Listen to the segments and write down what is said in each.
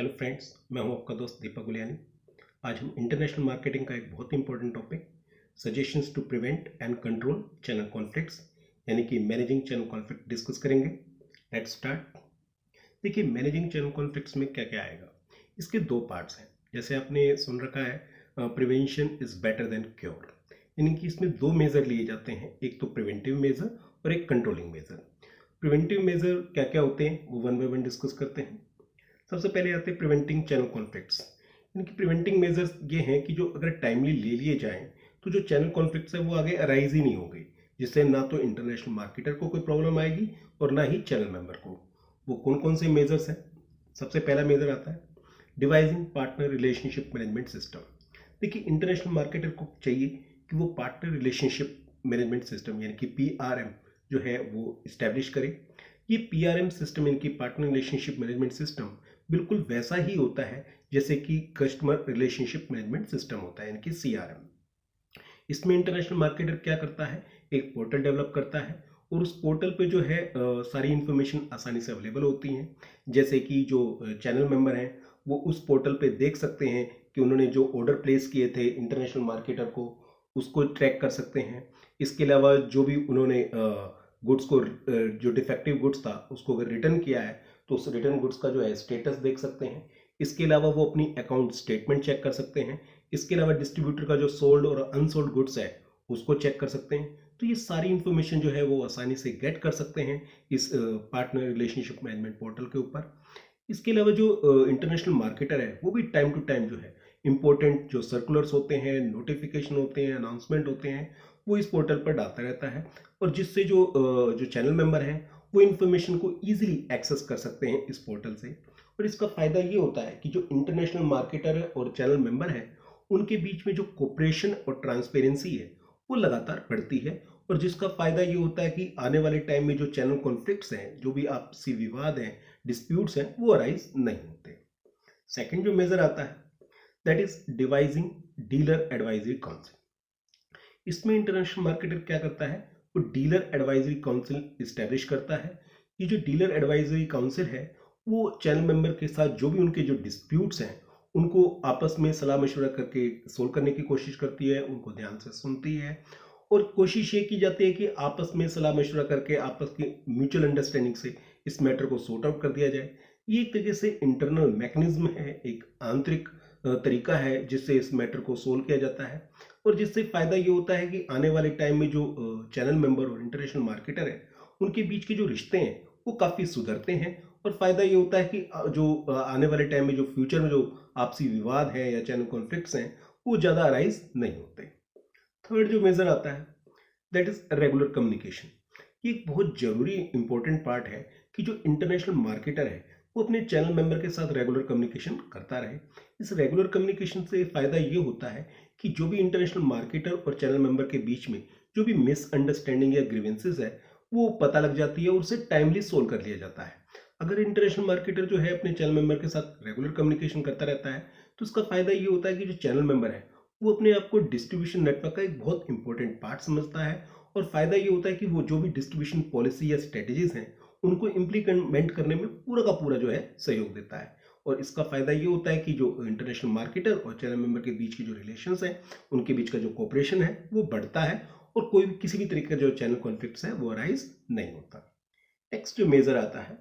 Hello friends, मैं हूं आपका दोस्त दीपक गुलियानी। आज हम इंटरनेशनल मार्केटिंग का एक बहुत ही important topic suggestions to prevent and control channel conflicts यानी कि मैनेजिंग चैनल कॉन्फ्लिक्ट डिस्कस करेंगे। Let's start. देखिए, मैनेजिंग चैनल कॉन्फ्लिक्ट्स में क्या क्या आएगा। इसके दो पार्ट्स हैं। जैसे आपने सुन रखा है, prevention is better than cure, यानी कि इसमें दो मेजर लिए जाते हैं, एक तो प्रिवेंटिव मेजर और एक कंट्रोलिंग मेजर। प्रिवेंटिव मेजर क्या क्या होते हैं वो वन बाय वन डिस्कस करते हैं। सबसे पहले आते हैं प्रिवेंटिंग चैनल कॉन्फ्लिक्ट्स। इनकी प्रिवेंटिंग मेजर्स ये हैं कि जो अगर टाइमली ले लिए जाएं तो जो चैनल कॉन्फ्लिक्ट्स है वो आगे अराइज ही नहीं होंगे, जिससे ना तो इंटरनेशनल मार्केटर को कोई प्रॉब्लम आएगी और ना ही चैनल मेंबर को। वो कौन कौन से मेजर्स हैं? सबसे पहला मेजर आता है devising partner relationship management system. देखिए, इंटरनेशनल मार्केटर को चाहिए कि वो पार्टनर रिलेशनशिप मैनेजमेंट सिस्टम यानी कि PRM जो है वो इस्टेब्लिश करे। ये PRM सिस्टम यानी कि पार्टनर रिलेशनशिप मैनेजमेंट सिस्टम बिल्कुल वैसा ही होता है जैसे कि कस्टमर रिलेशनशिप मैनेजमेंट सिस्टम होता है यानी कि CRM। इसमें इंटरनेशनल मार्केटर क्या करता है, एक पोर्टल डेवलप करता है और उस पोर्टल पे जो है सारी इंफॉर्मेशन आसानी से अवेलेबल होती हैं। जैसे कि जो चैनल मेंबर हैं वो उस पोर्टल पे देख सकते हैं कि उन्होंने जो ऑर्डर प्लेस किए थे इंटरनेशनल मार्केटर को, उसको ट्रैक कर सकते हैं। इसके अलावा जो भी उन्होंने गुड्स को जो डिफेक्टिव गुड्स था उसको अगर रिटर्न किया है तो उस रिटर्न गुड्स का जो है स्टेटस देख सकते हैं। इसके अलावा वो अपनी अकाउंट स्टेटमेंट चेक कर सकते हैं। इसके अलावा डिस्ट्रीब्यूटर का जो सोल्ड और अनसोल्ड गुड्स है उसको चेक कर सकते हैं। तो ये सारी इंफॉर्मेशन जो है वो आसानी से गेट कर सकते हैं इस पार्टनर रिलेशनशिप मैनेजमेंट पोर्टल के ऊपर। इसके अलावा जो इंटरनेशनल मार्केटर है वो भी टाइम टू टाइम जो है इंपॉर्टेंट जो सर्कुलर्स होते हैं, नोटिफिकेशन होते हैं, अनाउंसमेंट होते हैं, वो इस पोर्टल पर डालता रहता है और जिससे जो चैनल मेंबर हैं वो इन्फॉर्मेशन को ईजिली एक्सेस कर सकते हैं इस पोर्टल से। और इसका फ़ायदा ये होता है कि जो इंटरनेशनल मार्केटर है और चैनल मेंबर है उनके बीच में जो कोऑपरेशन और ट्रांसपेरेंसी है वो लगातार बढ़ती है। और जिसका फ़ायदा ये होता है कि आने वाले टाइम में जो चैनल कॉन्फ्लिक्ट्स हैं, जो भी आपसी विवाद हैं, डिस्प्यूट्स हैं, वो अराइज नहीं होते। सेकंड जो मेजर आता है that is devising dealer advisory council. इसमें इंटरनेशनल मार्केटर क्या करता है, वो डीलर एडवाइजरी काउंसिल इस्टेब्लिश करता है। ये जो डीलर एडवाइजरी काउंसिल है वो चैनल मेंबर के साथ जो भी उनके जो डिस्प्यूट्स हैं उनको आपस में सलाह मशवरा करके सोल्व करने की कोशिश करती है, उनको ध्यान से सुनती है और कोशिश ये की जाती है कि आपस में सलाह मशवरा करके आपस की म्यूचुअल अंडरस्टैंडिंग से इस मैटर को सॉर्ट आउट कर दिया जाए। ये एक तरीके से इंटरनल मैकेनिज्म है, एक आंतरिक तरीका है जिससे इस मैटर को सोल्व किया जाता है। और जिससे फ़ायदा ये होता है कि आने वाले टाइम में जो चैनल मेंबर और इंटरनेशनल मार्केटर है उनके बीच के जो रिश्ते हैं वो काफ़ी सुधरते हैं। और फ़ायदा ये होता है कि जो आने वाले टाइम में जो फ्यूचर में जो आपसी विवाद है या चैनल कॉन्फ्लिक्ट्स हैं वो ज़्यादा अराइज नहीं होते। थर्ड जो मेजर आता है दैट इज रेगुलर कम्युनिकेशन। ये एक बहुत जरूरी इंपॉर्टेंट पार्ट है कि जो इंटरनेशनल मार्केटर है वो अपने चैनल मेंबर के साथ रेगुलर कम्युनिकेशन करता रहे। इस रेगुलर कम्युनिकेशन से फायदा ये होता है कि जो भी इंटरनेशनल मार्केटर और चैनल मेंबर के बीच में जो भी मिसअंडरस्टैंडिंग या ग्रीवेंसेस है वो पता लग जाती है और उसे टाइमली सोल्व कर लिया जाता है। अगर इंटरनेशनल मार्केटर जो है अपने चैनल मेंबर के साथ रेगुलर कम्युनिकेशन करता रहता है तो उसका फायदा ये होता है कि जो चैनल मेंबर है वो अपने आप को डिस्ट्रीब्यूशन नेटवर्क का एक बहुत इंपॉर्टेंट पार्ट समझता है। और फायदा ये होता है कि वो जो भी डिस्ट्रीब्यूशन पॉलिसी या स्ट्रेटेजीज हैं उनको इम्प्लीमेंट करने में पूरा का पूरा जो है सहयोग देता है। और इसका फायदा ये होता है कि जो इंटरनेशनल मार्केटर और चैनल मेंबर के बीच की जो रिलेशंस हैं उनके बीच का जो कोऑपरेशन है वो बढ़ता है और कोई भी किसी भी तरीके का जो चैनल कॉन्फ्लिक्ट्स है वो अराइज नहीं होता। नेक्स्ट जो मेजर आता है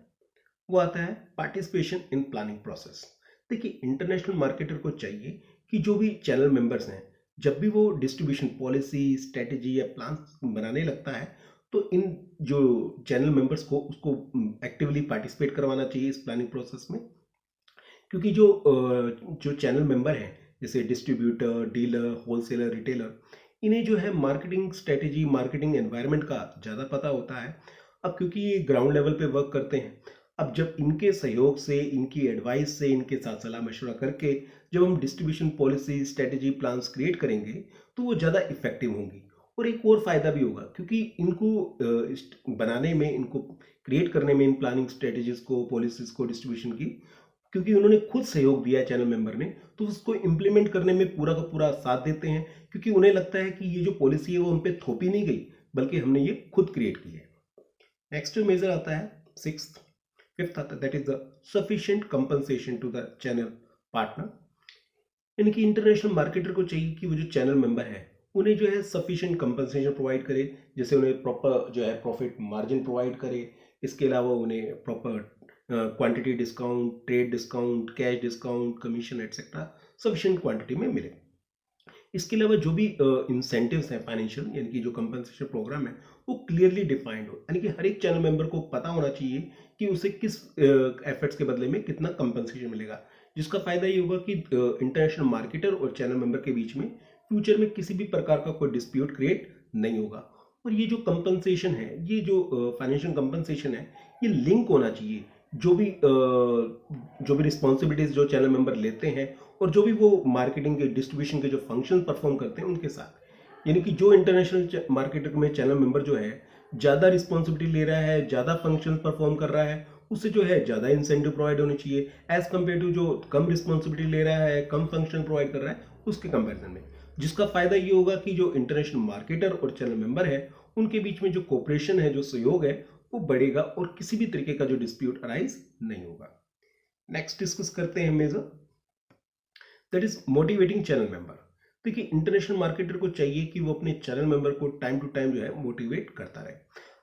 वो आता है पार्टिसिपेशन इन प्लानिंग प्रोसेस। देखिए, इंटरनेशनल मार्केटर को चाहिए कि जो भी चैनल मेंबर्स हैं जब भी वो डिस्ट्रीब्यूशन पॉलिसी, स्ट्रेटेजी या प्लान बनाने लगता है तो इन जो चैनल मेंबर्स को उसको एक्टिवली पार्टिसिपेट करवाना चाहिए इस प्लानिंग प्रोसेस में। क्योंकि जो चैनल मेंबर हैं जैसे डिस्ट्रीब्यूटर, डीलर, होलसेलर, रिटेलर, इन्हें जो है मार्केटिंग स्ट्रेटेजी, मार्केटिंग एनवायरनमेंट का ज़्यादा पता होता है। अब क्योंकि ये ग्राउंड लेवल पे वर्क करते हैं, अब जब इनके सहयोग से, इनकी एडवाइस से, इनके साथ सलाह मशवरा करके जब हम distribution policy, strategy, plans create करेंगे तो वो ज़्यादा इफेक्टिव होंगी। और एक और फायदा भी होगा क्योंकि इनको बनाने में, इनको क्रिएट करने में, इन प्लानिंग स्ट्रेटेजीज को, पॉलिसीज को, डिस्ट्रीब्यूशन की, क्योंकि उन्होंने खुद सहयोग दिया है चैनल मेंबर ने, तो उसको इम्प्लीमेंट करने में पूरा का पूरा साथ देते हैं। क्योंकि उन्हें लगता है कि ये जो पॉलिसी है वो उन पर थोपी नहीं गई बल्कि हमने ये खुद क्रिएट की है। नेक्स्ट जो मेजर आता है सिक्स्थ, फिफ्थ आता है that is the sufficient compensation to the channel partner, यानी कि इंटरनेशनल मार्केटर को चाहिए कि वो जो चैनल मेंबर है उन्हें जो है सफिशिएंट कंपनसेशन प्रोवाइड करे, जैसे उन्हें प्रॉपर जो है प्रॉफिट मार्जिन प्रोवाइड करे, इसके अलावा उन्हें proper quantity discount, trade discount, cash discount, commission etcetera sufficient quantity में मिले। इसके अलावा जो भी इंसेंटिव्स हैं फाइनेंशियल, यानी कि जो कंपनसेशन प्रोग्राम है वो क्लियरली डिफाइंड हो, यानी कि हर एक चैनल मेंबर को पता होना चाहिए कि उसे किस एफर्ट्स के बदले में कितना कंपनसेशन मिलेगा, जिसका फायदा ये होगा कि इंटरनेशनल मार्केटर और चैनल मेंबर के बीच में फ्यूचर में किसी भी प्रकार का कोई डिस्प्यूट क्रिएट नहीं होगा। और ये जो कंपनसेशन है, ये जो फाइनेंशियल कंपनसेशन है, ये लिंक होना चाहिए जो भी रिस्पॉन्सिबिलिटीज जो चैनल मेंबर लेते हैं और जो भी वो मार्केटिंग के डिस्ट्रीब्यूशन के जो फंक्शन परफॉर्म करते हैं उनके साथ, यानी कि जो इंटरनेशनल मार्केटर में चैनल मेंबर जो है ज़्यादा रिस्पॉन्सिबिलिटी ले रहा है, ज़्यादा फंक्शन परफॉर्म कर रहा है, उससे जो है ज़्यादा इंसेंटिव प्रोवाइड होने चाहिए एज कम्पेयर टू जो कम रिस्पॉन्सिबिलिटी ले रहा है, कम फंक्शन प्रोवाइड कर रहा है उसके कंपेरिजन में, जिसका फायदा ये होगा कि जो इंटरनेशनल मार्केटर और चैनल मेंबर है उनके बीच में जो कोऑपरेशन है, जो सहयोग है वो बढ़ेगा और किसी भी तरीके का जो डिस्प्यूट अराइज नहीं होगा। नेक्स्ट डिस्कस करते हैं major that is motivating channel member. देखिए इंटरनेशनल मार्केटर को चाहिए कि वो अपने चैनल मेंबर को टाइम टू टाइम जो है मोटिवेट करता रहे।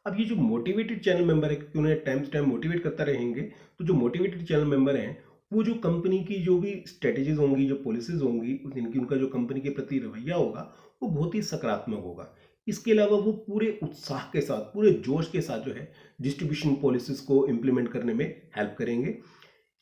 अब ये जो मोटिवेटेड चैनल मेंबर है, क्योंकि उन्हें टाइम टू टाइम मोटिवेट करता रहेंगे, तो जो मोटिवेटेड चैनल मेंबर हैं वो जो कंपनी की जो भी स्ट्रेटेजीज होंगी, जो पॉलिसीज होंगी, इनकी उनका जो कंपनी के प्रति रवैया होगा वो बहुत ही सकारात्मक होगा। इसके अलावा वो पूरे उत्साह के साथ, पूरे जोश के साथ जो है डिस्ट्रीब्यूशन पॉलिसीज को इम्प्लीमेंट करने में हेल्प करेंगे।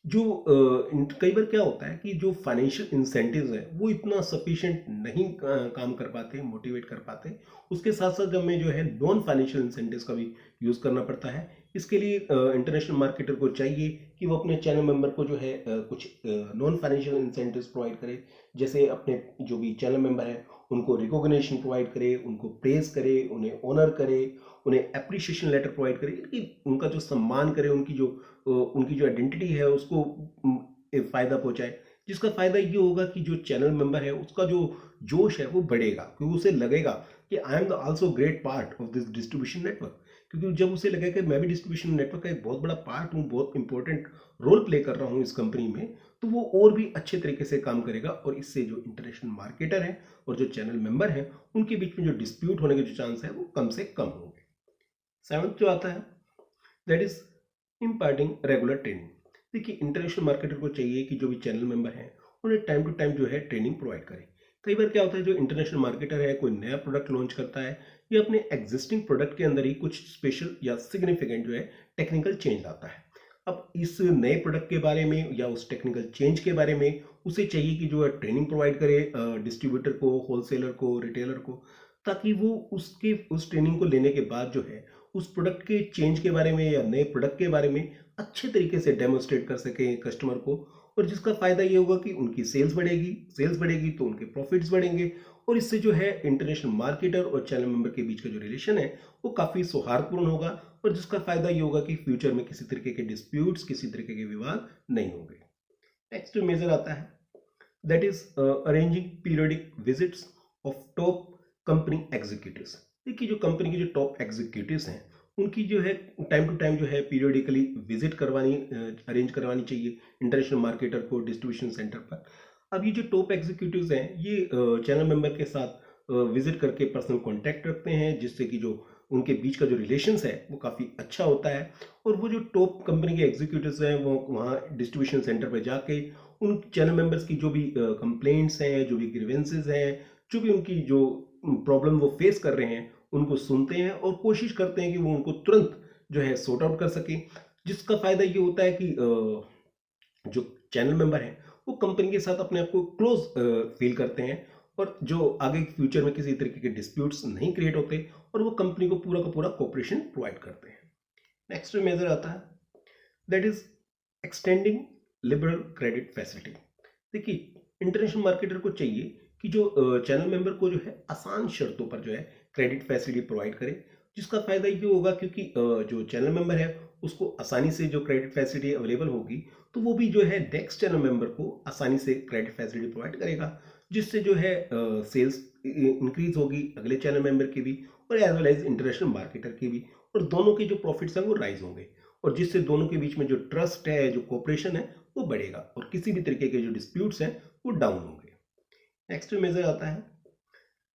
जो कई बार क्या होता है कि जो फाइनेंशियल इंसेंटिव्स है वो इतना सफिशिएंट नहीं काम कर पाते, मोटिवेट कर पाते, उसके साथ साथ हमें जो है नॉन फाइनेंशियल इंसेंटिव्स का भी यूज़ करना पड़ता है। इसके लिए इंटरनेशनल मार्केटर को चाहिए कि वो अपने चैनल मेंबर को जो है कुछ नॉन फाइनेंशियल इंसेंटिव्स प्रोवाइड करे, जैसे अपने जो भी चैनल मेंबर है उनको रिकॉग्निशन प्रोवाइड करे, उनको प्रेज करे, उन्हें ऑनर करे, उन्हें एप्रिशिएशन लेटर प्रोवाइड करे, कि उनका जो सम्मान करे, उनकी जो आइडेंटिटी है उसको फायदा पहुंचाए, जिसका फायदा ये होगा कि जो चैनल मेंबर है उसका जो जोश है वो बढ़ेगा, क्योंकि उसे लगेगा कि I am the also great part of this distribution network. क्योंकि जब उसे लगेगा कि मैं भी डिस्ट्रीब्यूशन नेटवर्क का एक बहुत बड़ा पार्ट हूँ, बहुत इंपॉर्टेंट रोल प्ले कर रहा हूँ इस कंपनी में, तो वो और भी अच्छे तरीके से काम करेगा और इससे जो इंटरनेशनल मार्केटर है और जो चैनल मेंबर है उनके बीच में जो डिस्प्यूट होने के जो चांस है वो कम से कम होंगे। सेवंथ जो आता है that is imparting regular training. देखिए इंटरनेशनल मार्केटर को चाहिए कि जो भी चैनल मेंबर हैं उन्हें टाइम टू टाइम जो है ट्रेनिंग प्रोवाइड करें। कई बार क्या होता है, जो इंटरनेशनल मार्केटर है कोई नया प्रोडक्ट लॉन्च करता है या अपने एग्जिस्टिंग प्रोडक्ट के अंदर ही कुछ स्पेशल या सिग्निफिकेंट जो है टेक्निकल चेंज आता है। अब इस नए प्रोडक्ट के बारे में या उस टेक्निकल चेंज के बारे में उसे चाहिए कि जो है ट्रेनिंग प्रोवाइड करे डिस्ट्रीब्यूटर को, होलसेलर को, रिटेलर को, ताकि वो उस ट्रेनिंग को लेने के बाद जो है उस प्रोडक्ट के चेंज के बारे में या नए प्रोडक्ट के बारे में अच्छे तरीके से डेमोन्स्ट्रेट कर सकें कस्टमर को, और जिसका फायदा ये होगा कि उनकी सेल्स बढ़ेगी तो उनके प्रॉफिट्स बढ़ेंगे, और इससे जो है इंटरनेशनल मार्केटर और चैनल मेंबर के बीच का जो रिलेशन है वो काफ़ी सौहार्दपूर्ण होगा, और जिसका फायदा ये होगा कि फ्यूचर में किसी तरीके के डिस्प्यूट्स, किसी तरीके के विवाद नहीं होंगे। नेक्स्ट मेजर आता है that is arranging periodic visits of top company executives. देखिए जो कंपनी के जो टॉप एग्जीक्यूटिव्स हैं उनकी जो है टाइम टू टाइम जो है पीरियडिकली विजिट अरेंज करवानी चाहिए इंटरनेशनल मार्केटर को डिस्ट्रीब्यूशन सेंटर पर। अब ये जो टॉप एग्जीक्यूटिव्स हैं ये चैनल मेंबर के साथ विजिट करके पर्सनल कांटेक्ट रखते हैं, जिससे कि जो उनके बीच का जो रिलेशंस है वो काफ़ी अच्छा होता है, और वो जो टॉप कंपनी के एग्जीक्यूटिव्स हैं वो वहाँ डिस्ट्रीब्यूशन सेंटर पर जाके उन चैनल मेंबर्स की जो भी कंप्लेंट्स हैं, जो भी ग्रीवेंसेस हैं, जो भी उनकी जो प्रॉब्लम वो फेस कर रहे हैं उनको सुनते हैं और कोशिश करते हैं कि वो उनको तुरंत जो है सॉर्ट आउट कर सकें, जिसका फायदा ये होता है कि जो चैनल मेंबर हैं वो कंपनी के साथ अपने आप को क्लोज फील करते हैं, और जो आगे फ्यूचर में किसी तरीके के डिस्प्यूट्स नहीं क्रिएट होते, और वो कंपनी को पूरा का पूरा कोऑपरेशन प्रोवाइड करते हैं। नेक्स्ट मेजर आता है that is extending liberal credit facility. देखिए इंटरनेशनल मार्केटर को चाहिए कि जो चैनल मेंबर को जो है आसान शर्तों पर जो है क्रेडिट फैसिलिटी प्रोवाइड करे, जिसका फायदा ये होगा क्योंकि जो चैनल मेंबर है उसको आसानी से जो क्रेडिट फैसिलिटी अवेलेबल होगी तो वो भी जो है नेक्स्ट चैनल मेंबर को आसानी से क्रेडिट फैसिलिटी प्रोवाइड करेगा, जिससे जो है सेल्स इंक्रीज होगी अगले चैनल मेंबर की भी और as well as international marketer की भी, और दोनों के जो प्रॉफिट्स हैं वो राइज होंगे, और जिससे दोनों के बीच में जो ट्रस्ट है, जो कोऑपरेशन है, वो बढ़ेगा और किसी भी तरीके के जो डिस्प्यूट्स हैं वो डाउन होंगे। नेक्स्ट मेजर आता है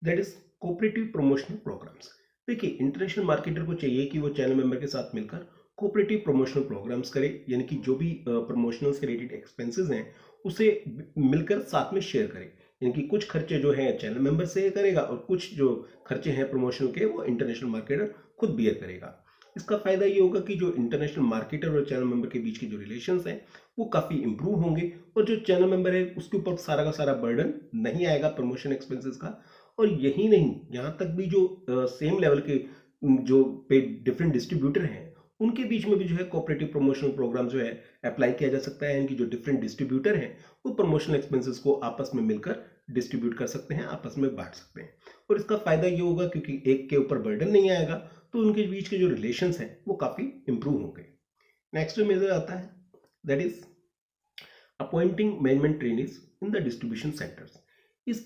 that is cooperative promotional programmes. देखिए, इंटरनेशनल मार्केटर को चाहिए कि वो चैनल मेंबर के साथ मिलकर कोऑपरेटिव प्रमोशनल प्रोग्राम्स करे, यानी कि जो भी प्रमोशनल से रिलेटेड एक्सपेंसेस हैं उसे मिलकर साथ में शेयर करे। यानी कि कुछ खर्चे जो हैं चैनल मेंबर से करेगा और कुछ जो खर्चे हैं प्रमोशनल के वो इंटरनेशनल मार्केटर खुद बियर करेगा। इसका फायदा ये होगा कि जो इंटरनेशनल मार्केटर और चैनल मेंबर के बीच के जो रिलेशंस हैं वो काफ़ी इंप्रूव होंगे और जो चैनल मेंबर है उसके ऊपर सारा का सारा बर्डन नहीं आएगा प्रमोशन एक्सपेंसेस का। और यही नहीं, यहाँ तक भी जो सेम लेवल के जो पे डिफरेंट डिस्ट्रीब्यूटर हैं उनके बीच में भी जो है कोऑपरेटिव प्रमोशनल प्रोग्राम जो है अप्लाई किया जा सकता है। इनकी जो डिफरेंट डिस्ट्रीब्यूटर हैं वो प्रमोशनल एक्सपेंसेस को आपस में मिलकर डिस्ट्रीब्यूट कर सकते हैं, आपस में बांट सकते हैं। और इसका फायदा ये होगा क्योंकि एक के ऊपर बर्डन नहीं आएगा तो उनके बीच के जो रिलेशंस हैं वो काफ़ी इंप्रूव होंगे। नेक्स्ट मेजर आता है that is appointing management trainees in the distribution centres. इस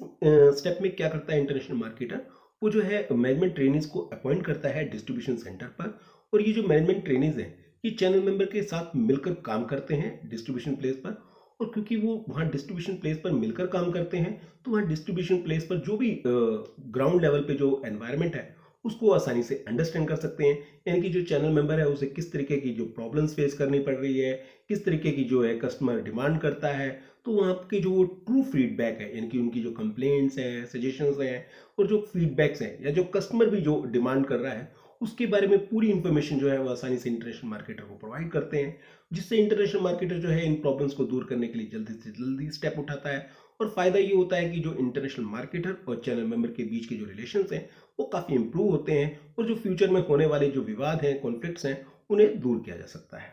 स्टेप में क्या करता है इंटरनेशनल मार्केटर, वो जो है मैनेजमेंट ट्रेनीज को अपॉइंट करता है डिस्ट्रीब्यूशन सेंटर पर। और ये जो मैनेजमेंट ट्रेनीज हैं ये चैनल मेंबर के साथ मिलकर काम करते हैं डिस्ट्रीब्यूशन प्लेस पर। और क्योंकि वो वहाँ डिस्ट्रीब्यूशन प्लेस पर मिलकर काम करते हैं तो वहाँ डिस्ट्रीब्यूशन प्लेस पर जो भी ग्राउंड लेवल पे जो एनवायरनमेंट है उसको आसानी से अंडरस्टैंड कर सकते हैं। यानी कि जो चैनल मेंबर है उसे किस तरीके की जो प्रॉब्लम्स फेस करनी पड़ रही है, किस तरीके की जो है कस्टमर डिमांड करता है, तो वहाँ के जो ट्रू फीडबैक है यानी कि उनकी जो कंप्लेंट्स हैं, सजेशंस हैं और जो फीडबैक्स हैं या जो कस्टमर भी जो डिमांड कर रहा है उसके बारे में पूरी इंफॉर्मेशन जो है वो आसानी से इंटरनेशनल मार्केटर को प्रोवाइड करते हैं, जिससे इंटरनेशनल मार्केटर जो है इन प्रॉब्लम्स को दूर करने के लिए जल्दी से जल्दी स्टेप उठाता है। और फायदा ये होता है कि जो इंटरनेशनल मार्केटर और चैनल मेंबर के बीच के जो रिलेशंस हैं वो काफ़ी इंप्रूव होते हैं और जो फ्यूचर में होने वाले जो विवाद हैं, कॉन्फ्लिक्ट्स हैं, उन्हें दूर किया जा सकता है।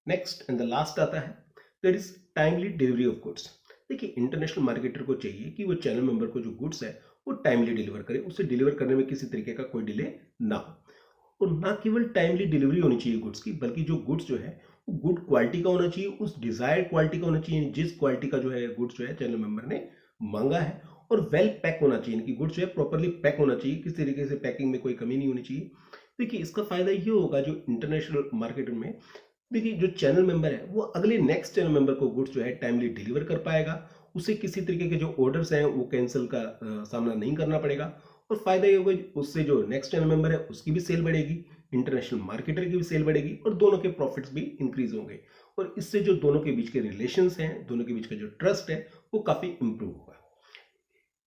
नेक्स्ट एंड द लास्ट आता है that is timely delivery of goods. देखिए, इंटरनेशनल मार्केटर को चाहिए कि वो चैनल मेंबर को जो गुड्स है वो टाइमली डिलीवर करे, उसे डिलीवर करने में किसी तरीके का कोई डिले ना हो। और ना केवल टाइमली डिलीवरी होनी चाहिए गुड्स की, बल्कि जो गुड्स जो है वो गुड क्वालिटी का होना चाहिए, उस डिजायर्ड क्वालिटी का होना चाहिए, जिस क्वालिटी का जो है गुड्स जो है चैनल मेंबर ने मांगा है। और वेल पैक होना चाहिए, कि गुड्स जो है प्रॉपरली पैक होना चाहिए, किसी तरीके से पैकिंग में कोई कमी नहीं होनी चाहिए। देखिए, इसका फायदा ये होगा जो इंटरनेशनल मार्केट में, देखिए जो चैनल मेंबर है वो अगले नेक्स्ट चैनल मेंबर को गुड्स जो है टाइमली डिलीवर कर पाएगा, उसे किसी तरीके के जो ऑर्डर्स हैं वो कैंसिल का सामना नहीं करना पड़ेगा। और फायदा ये होगा उससे जो नेक्स्ट चैनल मेंबर है उसकी भी सेल बढ़ेगी, इंटरनेशनल मार्केटर की भी सेल बढ़ेगी और दोनों के प्रॉफिट्स भी इंक्रीज होंगे। और इससे जो दोनों के बीच के रिलेशंस हैं, दोनों के बीच का जो ट्रस्ट है वो काफ़ी इंप्रूव होगा।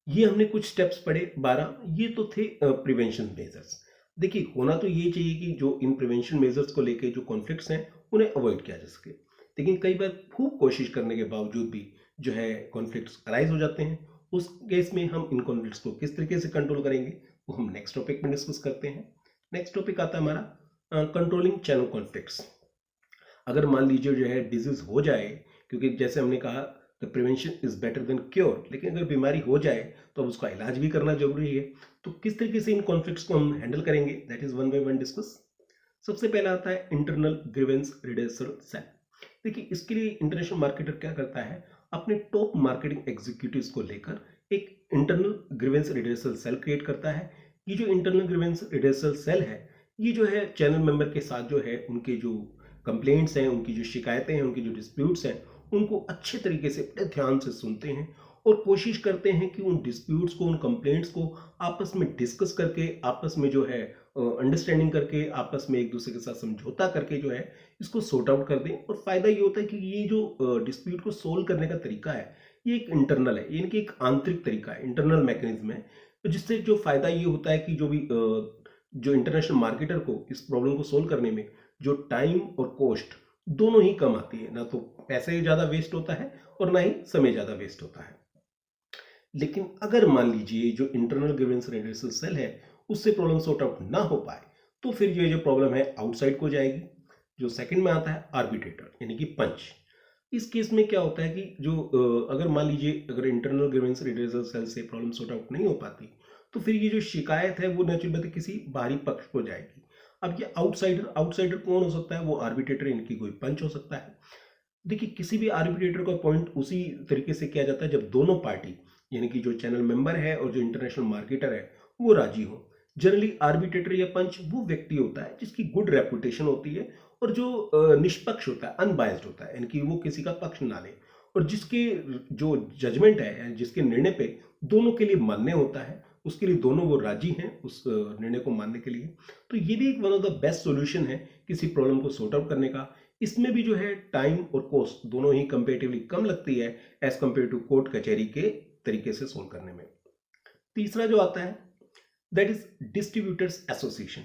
ये हमने कुछ स्टेप्स पढ़े 12, ये तो थे प्रिवेंशन मेजर्स। देखिए, होना तो ये चाहिए कि जो इन प्रिवेंशन मेजर्स को लेके जो कॉन्फ्लिक्ट्स हैं उन्हें अवॉइड किया जा सके। लेकिन कई बार खूब कोशिश करने के बावजूद भी जो है कॉन्फ्लिक्ट्स अराइज हो जाते हैं। उस केस में हम इन कॉन्फ्लिक्ट्स को किस तरीके से कंट्रोल करेंगे वो हम नेक्स्ट टॉपिक में डिस्कस करते हैं। नेक्स्ट टॉपिक आता है हमारा कंट्रोलिंग चैनल कॉन्फ्लिक्ट्स। अगर मान लीजिए जो है डिजीज हो जाए, क्योंकि जैसे हमने कहा the prevention is better than cure, लेकिन अगर बीमारी हो जाए तो अब उसका इलाज भी करना जरूरी है। तो किस तरीके से इन कॉन्फ्लिक्ट्स को हम हैंडल करेंगे, that is one by one discuss. सबसे पहला आता है इंटरनल ग्रीवेंस रिड्यूसल सेल। देखिए, इसके लिए इंटरनेशनल मार्केटर क्या करता है, अपने टॉप मार्केटिंग एग्जीक्यूटिव्स को लेकर एक इंटरनल ग्रीवेंस रिड्यूसल सेल क्रिएट करता है। ये जो इंटरनल ग्रीवेंस रिड्यूसल सेल है ये जो है चैनल मेंबर के साथ जो है उनके जो कंप्लेंट्स हैं, उनकी जो शिकायतें हैं, उनकी जो डिस्प्यूट्स हैं, उनको अच्छे तरीके से बड़े ध्यान से सुनते हैं और कोशिश करते हैं कि उन डिस्प्यूट्स को, उन कंप्लेंट्स को आपस में डिस्कस करके, आपस में जो है अंडरस्टैंडिंग करके, आपस में एक दूसरे के साथ समझौता करके जो है इसको सॉर्ट आउट कर दें। और फायदा ये होता है कि ये जो डिस्प्यूट को सोल्व करने का तरीका है ये एक इंटरनल है, यानी कि एक आंतरिक तरीका है, इंटरनल मैकेनिज्म है। तो जिससे जो फायदा ये होता है कि जो भी जो इंटरनेशनल मार्केटर को इस प्रॉब्लम को सोल्व करने में जो टाइम और कॉस्ट दोनों ही कम आती है, ना तो पैसे ज़्यादा वेस्ट होता है और ना ही समय ज़्यादा वेस्ट होता है। लेकिन अगर मान लीजिए जो इंटरनल ग्रीवेंस रिड्यूसल सेल है उससे प्रॉब्लम सॉर्ट आउट ना हो पाए तो फिर ये जो प्रॉब्लम है आउटसाइड को जाएगी। जो सेकंड में आता है आर्बिट्रेटर, यानी कि पंच। इस केस में क्या होता है कि जो अगर मान लीजिए अगर इंटरनल ग्रीवेंस रिड्यूसल सेल से प्रॉब्लम सॉर्ट आउट नहीं हो पाती तो फिर ये जो शिकायत है वो नेचुरल बात है किसी बाहरी पक्ष को जाएगी। अब ये आउटसाइडर कौन हो सकता है, वो आर्बिट्रेटर, इनकी कोई पंच हो सकता है। देखिए, किसी भी आर्बिट्रेटर का पॉइंट उसी तरीके से किया जाता है जब दोनों पार्टी, यानी कि जो चैनल मेंबर है और जो इंटरनेशनल मार्केटर है वो राजी हो। जनरली आर्बिट्रेटर या पंच वो व्यक्ति होता है जिसकी गुड रेपुटेशन होती है और जो निष्पक्ष होता है, अनबायस्ड होता है, यानी कि वो किसी का पक्ष ना ले, और जिसके जो जजमेंट है यानी जिसके निर्णय पे दोनों के लिए मान्य होता है, उसके लिए दोनों वो राजी हैं उस निर्णय को मानने के लिए। तो ये भी एक one of the best solution है किसी प्रॉब्लम को सॉर्ट आउट करने का। इसमें भी जो है टाइम और कॉस्ट दोनों ही कंपेरेटिवली कम लगती है एज कंपेयर टू कोर्ट कचहरी के तरीके से सोल्व करने में। तीसरा जो आता है दैट इज डिस्ट्रीब्यूटर्स एसोसिएशन।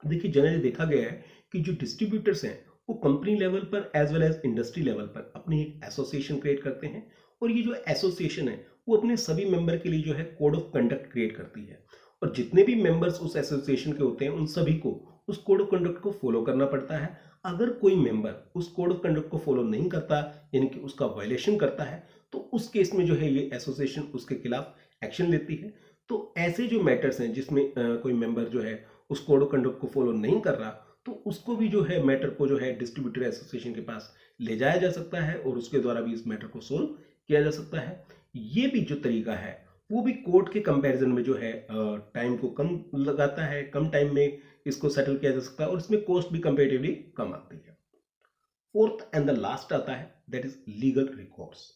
देखिए जनरली देखा गया है कि जो डिस्ट्रीब्यूटर्स हैं वो कंपनी लेवल पर as well as industry level पर अपनी एक एसोसिएशन क्रिएट करते हैं, और ये जो एसोसिएशन है वो अपने सभी मेंबर के लिए जो है कोड ऑफ कंडक्ट क्रिएट करती है, और जितने भी मेंबर्स उस एसोसिएशन के होते हैं उन सभी को उस कोड ऑफ कंडक्ट को फॉलो करना पड़ता है। अगर कोई मेंबर उस कोड ऑफ कंडक्ट को फॉलो नहीं करता यानी कि उसका वायलेशन करता है तो उस केस में जो है ये एसोसिएशन उसके खिलाफ एक्शन लेती है। तो ऐसे जो मैटर्स हैं जिसमें कोई मेंबर जो है उस कोड ऑफ कंडक्ट को फॉलो नहीं कर रहा तो उसको भी जो है मैटर को जो है डिस्ट्रीब्यूटर एसोसिएशन के पास ले जाया जा सकता है और उसके द्वारा भी इस मैटर को सोल्व किया जा सकता है। ये भी जो तरीका है वो भी कोर्ट के कंपैरिजन में जो है टाइम को कम लगाता है, कम टाइम में इसको सेटल किया जा सकता है, और इसमें कॉस्ट भी कंपैरेटिवली कम आती है। फोर्थ एंड द लास्ट आता है दैट इज लीगल रिकॉर्स।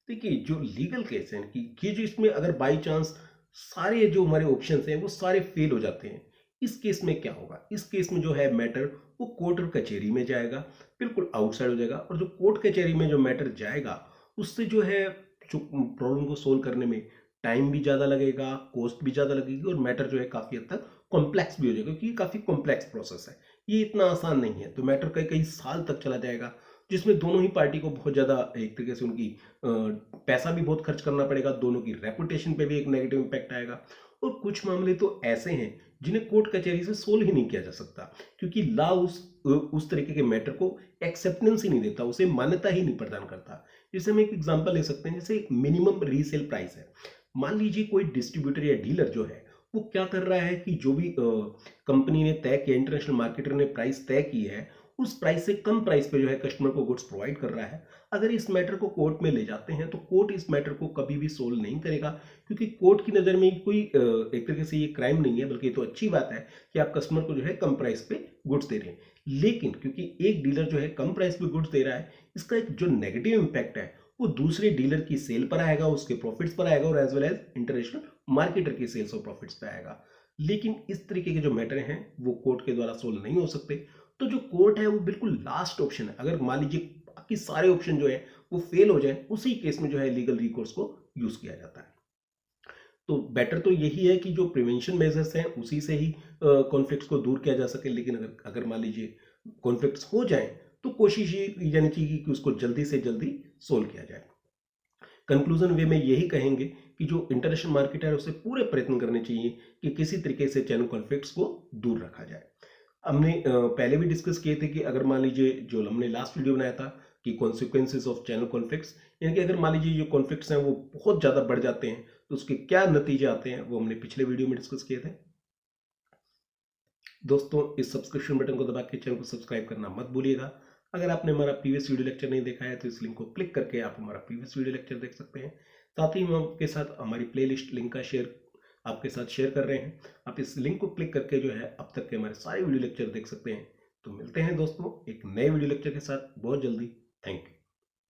देखिए जो लीगल केस है कि ये जो इसमें अगर बाई चांस सारे जो हमारे ऑप्शंस हैं वो सारे फेल हो जाते हैं, इस केस में क्या होगा? इस केस में जो है मैटर वो कोर्ट और कचहरी में जाएगा, बिल्कुल आउटसाइड हो जाएगा, और जो कोर्ट कचहरी में जो मैटर जाएगा उससे जो है जो प्रॉब्लम को सोल्व करने में टाइम भी ज़्यादा लगेगा, कॉस्ट भी ज़्यादा लगेगी, और मैटर जो है काफ़ी हद तक कॉम्प्लेक्स भी हो जाएगा क्योंकि ये काफ़ी कॉम्प्लेक्स प्रोसेस है, ये इतना आसान नहीं है। तो मैटर कई कई साल तक चला जाएगा जिसमें दोनों ही पार्टी को बहुत ज़्यादा एक तरीके से उनकी पैसा भी बहुत खर्च करना पड़ेगा, दोनों की रेपुटेशन पे भी एक नेगेटिव इम्पैक्ट आएगा। और कुछ मामले तो ऐसे हैं जिन्हें कोर्ट कचहरी से सोल्व ही नहीं किया जा सकता क्योंकि लॉ उस तरीके के मैटर को एक्सेप्टेंस ही नहीं देता, उसे मान्यता ही नहीं प्रदान करता। जैसे हम एक एग्जांपल ले सकते हैं, जैसे मिनिमम रीसेल प्राइस है। मान लीजिए कोई डिस्ट्रीब्यूटर या डीलर जो है वो क्या कर रहा है कि जो भी कंपनी ने तय किया, इंटरनेशनल मार्केटर ने प्राइस तय की है, उस प्राइस से कम प्राइस पे जो है कस्टमर को गुड्स प्रोवाइड कर रहा है। अगर इस मैटर को कोर्ट में ले जाते हैं तो कोर्ट इस मैटर को कभी भी सोल्व नहीं करेगा क्योंकि कोर्ट की नज़र में कोई एक तरीके से ये क्राइम नहीं है, बल्कि ये तो अच्छी बात है कि आप कस्टमर को जो है कम प्राइस पे गुड्स दे रहे हैं। लेकिन क्योंकि एक डीलर जो है कम प्राइस पे गुड्स दे रहा है, इसका एक जो नेगेटिव इम्पैक्ट है वो दूसरे डीलर की सेल पर आएगा, उसके प्रॉफिट्स पर आएगा, और as well as international marketer की सेल्स और प्रॉफिट्स पर आएगा। लेकिन इस तरीके के जो मैटर हैं वो कोर्ट के द्वारा सोल्व नहीं हो सकते। तो जो कोर्ट है वो बिल्कुल लास्ट ऑप्शन है। अगर मान लीजिए बाकी सारे ऑप्शन जो है वो फेल हो जाए, उसी केस में जो है लीगल रिकोर्स को यूज किया जाता है। तो बेटर तो यही है कि जो प्रिवेंशन मेजर्स हैं उसी से ही कॉन्फ्लिक्ट्स को दूर किया जा सके। लेकिन अगर मान लीजिए कॉन्फ्लिक्ट्स हो जाए तो कोशिश ये की जानी चाहिए कि उसको जल्दी से जल्दी सोल्व किया जाए। कंक्लूजन वे में यही कहेंगे कि जो इंटरनेशनल मार्केट है उसे पूरे प्रयत्न करने चाहिए कि किसी तरीके से चैनल कॉन्फ्लिक्ट्स को दूर रखा जाए। हमने पहले भी डिस्कस किए थे कि अगर मान लीजिए जो हमने लास्ट वीडियो बनाया था कि कॉन्सिक्वेंसेस ऑफ चैनल कॉन्फ्लिक्ट्स, यानी कि अगर मान लीजिए जो कॉन्फ्लिक्ट्स हैं वो बहुत ज़्यादा बढ़ जाते हैं तो उसके क्या नतीजे आते हैं, वो हमने पिछले वीडियो में डिस्कस किए थे। दोस्तों इस सब्सक्रिप्शन बटन को दबा के चैनल को सब्सक्राइब करना मत भूलिएगा। अगर आपने हमारा प्रीवियस वीडियो लेक्चर नहीं देखा है तो इस लिंक को क्लिक करके आप हमारा प्रीवियस वीडियो लेक्चर देख सकते हैं। साथ ही हम आपके साथ हमारी प्लेलिस्ट लिंक का शेयर आपके साथ शेयर कर रहे हैं। आप इस लिंक को क्लिक करके जो है अब तक के हमारे सारे वीडियो लेक्चर देख सकते हैं। तो मिलते हैं दोस्तों एक नए वीडियो लेक्चर के साथ बहुत जल्दी। Thank you.